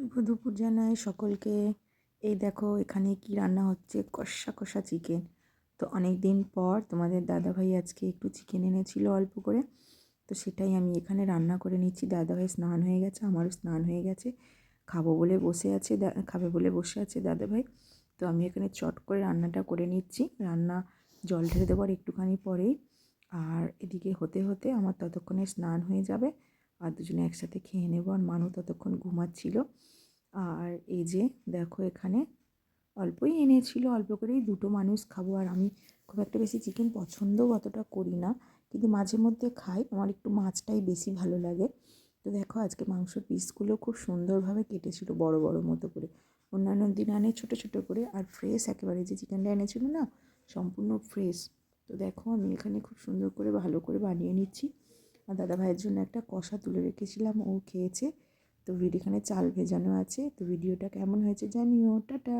শুভ দুপুর জানাই সকলকে। এই দেখো এখানে কি রান্না হচ্ছে, কষা কষা চিকেন। তো অনেক দিন পর তোমাদের দাদাভাই আজকে একটু চিকেন এনেছিল অল্প করে, তো সেটাই আমি এখানে রান্না করে নিচ্ছি। দাদাভাই স্নান হয়ে গেছে, আমারও স্নান হয়ে গেছে, খাবে বলে বসে আছে দাদাভাই। তো আমি এখানে চট করে রান্নাটা করে নিচ্ছি। জল ঢেলে দেবো আর একটুখানি পরেই। আর এদিকে হতে হতে আমার ততক্ষণে স্নান হয়ে যাবে, আর দুজনে একসাথে খেয়ে নেবো। আর মানু ততক্ষণ ঘুমাচ্ছিল। আর এই যে দেখো এখানে অল্পই এনেছিল, অল্প করেই দুটো মানুষ খাবো। আর আমি খুব একটা বেশি চিকেন পছন্দও অতটা করি না, কিন্তু মাঝে মধ্যে খাই। আমার একটু মাছটাই বেশি ভালো লাগে। তো দেখো আজকে মাংসর পিসগুলো খুব সুন্দরভাবে কেটেছিল, বড় বড় মতো করে। অন্যান্য দিন আনে ছোটো ছোটো করে, আর ফ্রেশ একেবারে। যে চিকেনটা এনেছিল না, সম্পূর্ণ ফ্রেশ। তো দেখো আমি এখানে খুব সুন্দর করে ভালো করে বানিয়ে নিচ্ছি। আর দাদা ভাইয়ের জন্য একটা কষা তুলে রেখেছিলাম, ও খেয়েছে। তো এখানে চাল ভেজানো আছে। তো ভিডিওটা কেমন হয়েছে জানিও। টাটা।